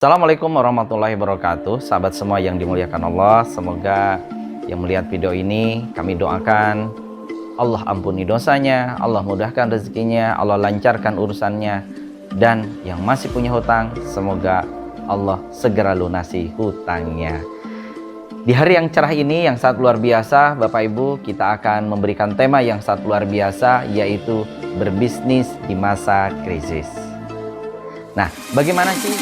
Assalamualaikum warahmatullahi wabarakatuh. Sahabat semua yang dimuliakan Allah, semoga yang melihat video ini kami doakan Allah ampuni dosanya, Allah mudahkan rezekinya, Allah lancarkan urusannya, dan yang masih punya hutang semoga Allah segera lunasi hutangnya. Di hari yang cerah ini yang sangat luar biasa, Bapak Ibu, kita akan memberikan tema yang sangat luar biasa, yaitu berbisnis di masa krisis. Nah, bagaimana sih?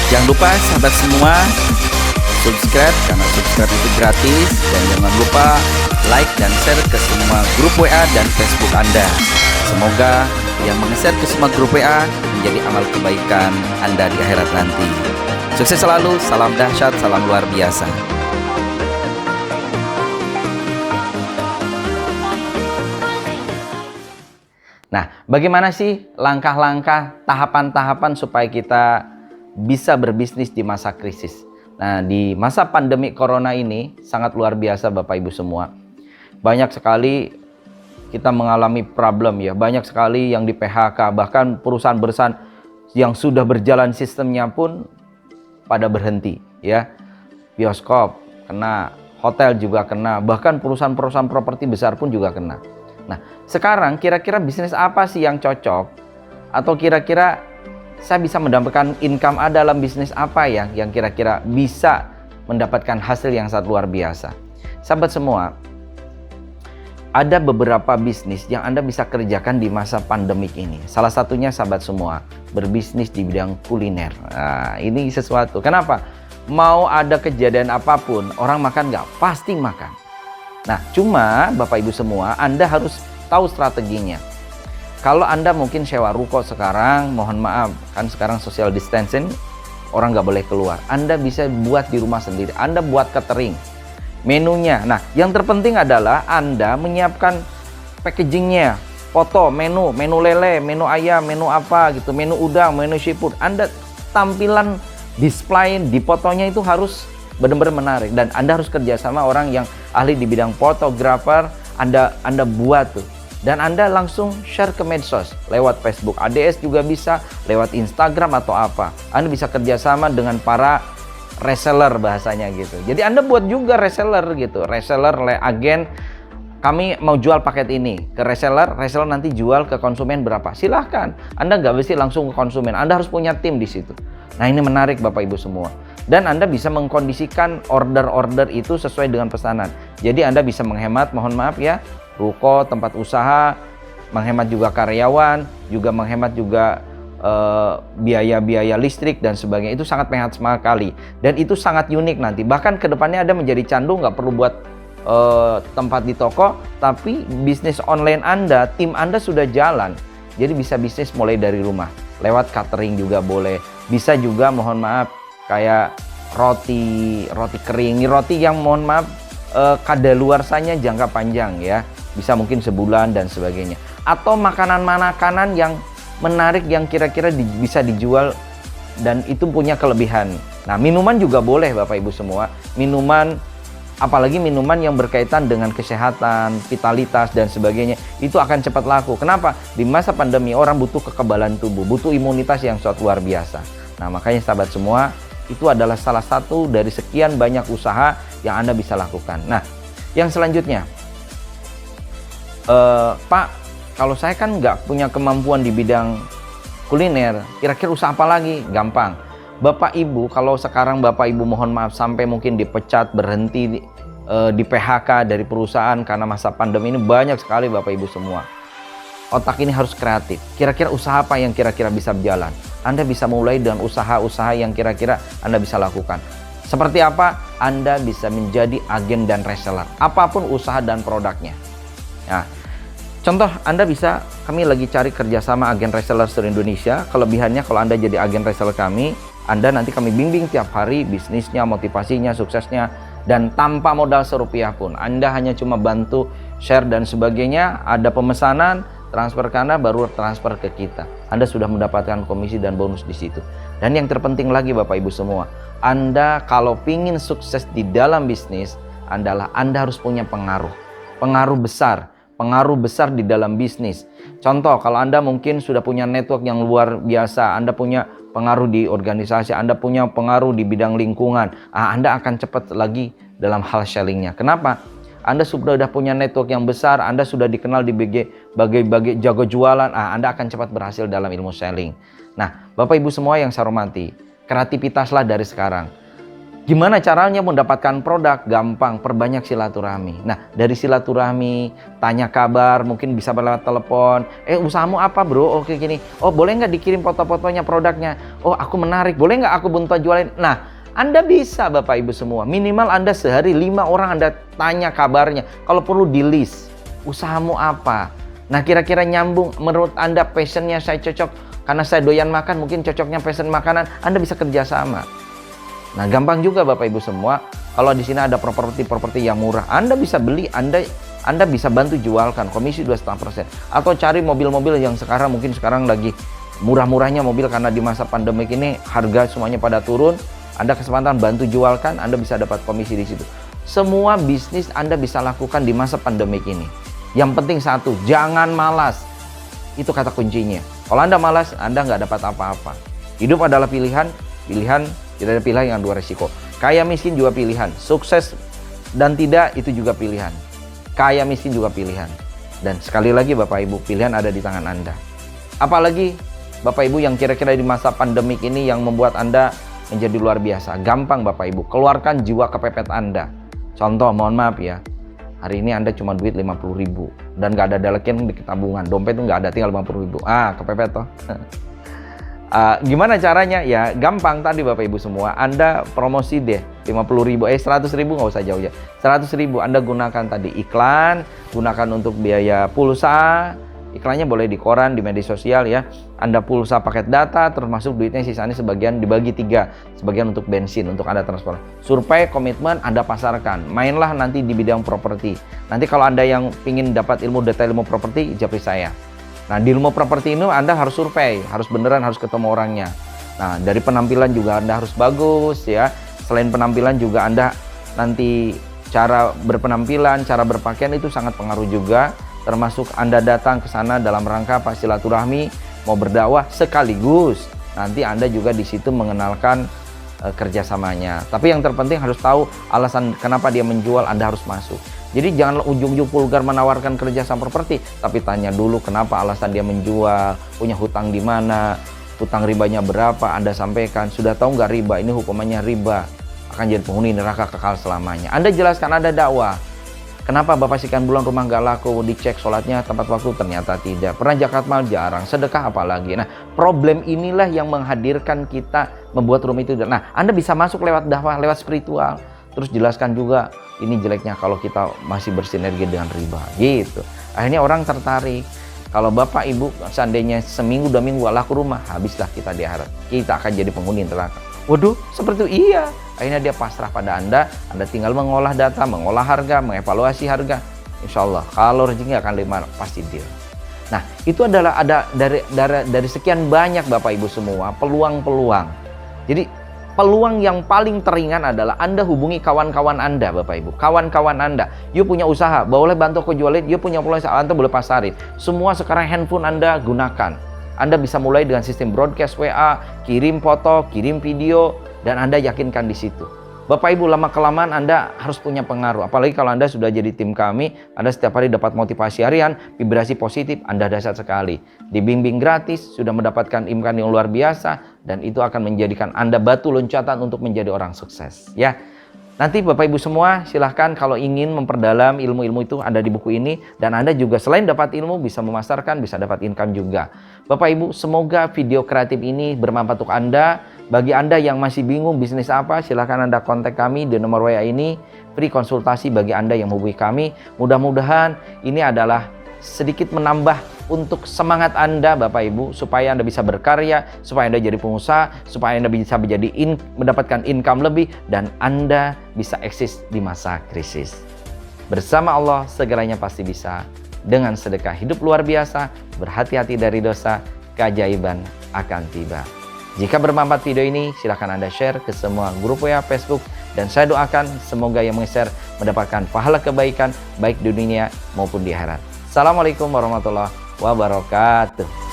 Jangan lupa sahabat semua subscribe, karena subscribe itu gratis, dan jangan lupa like dan share ke semua grup WA dan Facebook Anda. Semoga yang meng-share ke semua grup WA menjadi amal kebaikan Anda di akhirat nanti. Sukses selalu, salam dahsyat, salam luar biasa. Nah, bagaimana sih langkah-langkah, tahapan-tahapan supaya kita bisa berbisnis di masa krisis? Nah, di masa pandemi corona ini sangat luar biasa Bapak Ibu semua. Banyak sekali kita mengalami problem ya. Banyak sekali yang di PHK, bahkan perusahaan-perusahaan yang sudah berjalan sistemnya pun pada berhenti ya. Bioskop kena, hotel juga kena, bahkan perusahaan-perusahaan properti besar pun juga kena. Nah, sekarang kira-kira bisnis apa sih yang cocok? Atau kira-kira saya bisa mendapatkan income dalam bisnis apa ya yang kira-kira bisa mendapatkan hasil yang sangat luar biasa? Sahabat semua, ada beberapa bisnis yang Anda bisa kerjakan di masa pandemik ini. Salah satunya sahabat semua, berbisnis di bidang kuliner. Nah, ini sesuatu. Kenapa? Mau ada kejadian apapun, orang makan nggak? Pasti makan. Nah, cuma Bapak Ibu semua, Anda harus tahu strateginya. Kalau Anda mungkin sewa ruko sekarang, mohon maaf, kan sekarang social distancing, orang nggak boleh keluar. Anda bisa buat di rumah sendiri. Anda buat catering, menunya. Nah, yang terpenting adalah Anda menyiapkan packagingnya, foto, menu lele, menu ayam, menu apa gitu, menu udang, menu seafood. Anda tampilan display di fotonya itu harus benar-benar menarik. Dan Anda harus kerjasama orang yang ahli di bidang fotografer. Anda buat tuh. Dan Anda langsung share ke medsos lewat Facebook ADS juga bisa, lewat Instagram atau apa. Anda bisa kerjasama dengan para reseller bahasanya gitu. Jadi Anda buat juga reseller gitu, reseller, agen. Kami mau jual paket ini ke reseller nanti jual ke konsumen berapa? Silahkan. Anda nggak mesti langsung ke konsumen. Anda harus punya tim di situ. Nah, ini menarik Bapak Ibu semua. Dan Anda bisa mengkondisikan order-order itu sesuai dengan pesanan. Jadi Anda bisa menghemat, mohon maaf ya, ruko, tempat usaha, menghemat juga karyawan, juga menghemat juga biaya-biaya listrik dan sebagainya. Itu sangat menghemat sekali. Dan itu sangat unik nanti. Bahkan kedepannya Anda menjadi candu, nggak perlu buat tempat di toko, tapi bisnis online Anda, tim Anda sudah jalan. Jadi bisa bisnis mulai dari rumah. Lewat catering juga boleh. Bisa juga mohon maaf kayak roti kering. Ini roti yang mohon maaf kadaluarsanya jangka panjang ya. Bisa mungkin sebulan dan sebagainya. Atau makanan-makanan yang menarik yang kira-kira bisa dijual dan itu punya kelebihan. Nah, minuman juga boleh Bapak Ibu semua. Minuman, apalagi minuman yang berkaitan dengan kesehatan, vitalitas dan sebagainya, itu akan cepat laku. Kenapa? Di masa pandemi orang butuh kekebalan tubuh, butuh imunitas yang sangat luar biasa. Nah, makanya sahabat semua, itu adalah salah satu dari sekian banyak usaha yang Anda bisa lakukan. Nah, yang selanjutnya, Pak, kalau saya kan nggak punya kemampuan di bidang kuliner, kira-kira usaha apa lagi? Gampang. Bapak Ibu, kalau sekarang Bapak Ibu mohon maaf sampai mungkin dipecat, berhenti di PHK dari perusahaan karena masa pandemi ini, banyak sekali Bapak Ibu semua. Otak ini harus kreatif. Kira-kira usaha apa yang kira-kira bisa berjalan? Anda bisa mulai dengan usaha-usaha yang kira-kira Anda bisa lakukan. Seperti apa? Anda bisa menjadi agen dan reseller. Apapun usaha dan produknya. Nah, contoh Anda bisa, kami lagi cari kerjasama agen reseller seluruh Indonesia. Kelebihannya kalau Anda jadi agen reseller kami, Anda nanti kami bimbing tiap hari bisnisnya, motivasinya, suksesnya, Dan tanpa modal serupiah pun, Anda hanya cuma bantu share dan sebagainya, ada pemesanan, transfer ke Anda, baru transfer ke kita. Anda sudah mendapatkan komisi dan bonus di situ. Dan yang terpenting lagi Bapak Ibu semua, Anda kalau pingin sukses di dalam bisnis, adalah Anda harus punya pengaruh besar di dalam bisnis. Contoh, kalau Anda mungkin sudah punya network yang luar biasa, Anda punya pengaruh di organisasi, Anda punya pengaruh di bidang lingkungan, Anda akan cepat lagi dalam hal sellingnya. Kenapa? Anda sudah punya network yang besar, Anda sudah dikenal di bagai jago jualan, Anda akan cepat berhasil dalam ilmu selling. Nah, Bapak Ibu semua yang saya hormati, kreativitaslah dari sekarang. Gimana caranya mendapatkan produk? Gampang, perbanyak silaturahmi. Nah, dari silaturahmi, tanya kabar, mungkin bisa lewat telepon. Usahamu apa bro? Oke gini. Oh, boleh nggak dikirim foto-fotonya produknya? Oh, aku menarik. Boleh nggak aku bantu jualin? Nah, Anda bisa Bapak Ibu semua. Minimal Anda sehari 5 orang Anda tanya kabarnya. Kalau perlu di list. Usahamu apa? Nah, kira-kira nyambung menurut Anda, passionnya saya cocok. Karena saya doyan makan, mungkin cocoknya passion makanan. Anda bisa kerjasama. Nah, gampang juga Bapak Ibu semua. Kalau di sini ada properti yang murah, Anda bisa beli, Anda bisa bantu jualkan, komisi 2,5%. Atau cari mobil-mobil yang mungkin sekarang lagi murah-murahnya mobil, karena di masa pandemik ini harga semuanya pada turun. Anda kesempatan bantu jualkan, Anda bisa dapat komisi di situ. Semua bisnis Anda bisa lakukan di masa pandemik ini. Yang penting satu, jangan malas. Itu kata kuncinya. Kalau Anda malas, Anda nggak dapat apa-apa. Hidup adalah pilihan. Tidak ada pilihan yang dua resiko. Kaya miskin juga pilihan. Sukses dan tidak itu juga pilihan. Kaya miskin juga pilihan. Dan sekali lagi Bapak Ibu, pilihan ada di tangan Anda. Apalagi Bapak Ibu yang kira-kira di masa pandemik ini yang membuat Anda menjadi luar biasa. Gampang Bapak Ibu, keluarkan jiwa kepepet Anda. Contoh, mohon maaf ya, hari ini Anda cuma duit 50.000 dan nggak ada lagi di tabungan. Dompet itu nggak ada, tinggal 50.000. Kepepet toh. Gimana caranya? Ya gampang tadi Bapak Ibu semua, Anda promosi deh 50.000, 100.000 nggak usah jauh-jauh, 100.000 Anda gunakan tadi iklan, gunakan untuk biaya pulsa, iklannya boleh di koran, di media sosial ya. Anda pulsa paket data, termasuk duitnya sisanya sebagian dibagi 3, sebagian untuk bensin, untuk Anda transfer. Survei, komitmen, Anda pasarkan, mainlah nanti di bidang properti. Nanti kalau Anda yang ingin dapat ilmu detail ilmu properti, japri saya. Nah, di ilmu properti ini Anda harus survei, harus beneran, harus ketemu orangnya. Nah, dari penampilan juga Anda harus bagus ya. Selain penampilan juga Anda nanti cara berpenampilan, cara berpakaian itu sangat pengaruh juga. Termasuk Anda datang ke sana dalam rangka silaturahmi, mau berdakwah sekaligus. Nanti Anda juga di situ mengenalkan kerjasamanya. Tapi yang terpenting harus tahu alasan kenapa dia menjual, Anda harus masuk. Jadi jangan ujung-ujung vulgar menawarkan kerjasama properti, tapi tanya dulu kenapa alasan dia menjual, punya hutang di mana, hutang ribanya berapa, Anda sampaikan. Sudah tahu nggak riba? Ini hukumannya riba, akan jadi penghuni neraka kekal selamanya. Anda jelaskan, Anda dakwah. Kenapa Bapak sekian bulan rumah nggak laku, dicek sholatnya tepat waktu, ternyata tidak. Pernah zakat mal jarang, sedekah apalagi. Nah, problem inilah yang menghadirkan kita membuat rumah itu. Nah, Anda bisa masuk lewat dakwah, lewat spiritual. Terus jelaskan juga, ini jeleknya kalau kita masih bersinergi dengan riba, gitu. Akhirnya orang tertarik. Kalau Bapak Ibu seandainya seminggu 2 minggu laku rumah, habislah kita di akhirat. Kita akan jadi penghuni neraka. Waduh, seperti itu iya. Akhirnya dia pasrah pada Anda tinggal mengolah data, mengolah harga, mengevaluasi harga. Insya Allah, kalau rezeki akan lima, pasti deal. Nah, itu adalah ada dari sekian banyak Bapak Ibu semua peluang-peluang. Jadi peluang yang paling teringan adalah Anda hubungi kawan-kawan Anda, Bapak Ibu. Kawan-kawan Anda, yuk punya usaha, boleh bantu aku jualin, yuk punya usaha, Anda boleh pasarin. Semua sekarang handphone Anda gunakan. Anda bisa mulai dengan sistem broadcast WA, kirim foto, kirim video, dan Anda yakinkan di situ. Bapak Ibu, lama-kelamaan Anda harus punya pengaruh. Apalagi kalau Anda sudah jadi tim kami, Anda setiap hari dapat motivasi harian, vibrasi positif, Anda dahsyat sekali. Dibimbing gratis, sudah mendapatkan imkan yang luar biasa, dan itu akan menjadikan Anda batu loncatan untuk menjadi orang sukses. Ya, nanti Bapak Ibu semua silahkan kalau ingin memperdalam ilmu-ilmu itu ada di buku ini. Dan Anda juga selain dapat ilmu bisa memasarkan, bisa dapat income juga. Bapak Ibu, semoga video kreatif ini bermanfaat untuk Anda. Bagi Anda yang masih bingung bisnis apa, silahkan Anda kontak kami di nomor WA ini. Free konsultasi bagi Anda yang menghubungi kami. Mudah-mudahan ini adalah sedikit menambah untuk semangat Anda Bapak Ibu, supaya Anda bisa berkarya, supaya Anda jadi pengusaha, supaya Anda bisa mendapatkan income lebih, dan Anda bisa eksis di masa krisis. Bersama Allah segalanya pasti bisa. Dengan sedekah hidup luar biasa, berhati-hati dari dosa, keajaiban akan tiba. Jika bermanfaat video ini, silahkan Anda share ke semua grup WA, Facebook, dan saya doakan semoga yang meng-share mendapatkan pahala kebaikan baik di dunia maupun di akhirat. Assalamualaikum warahmatullahi wabarakatuh.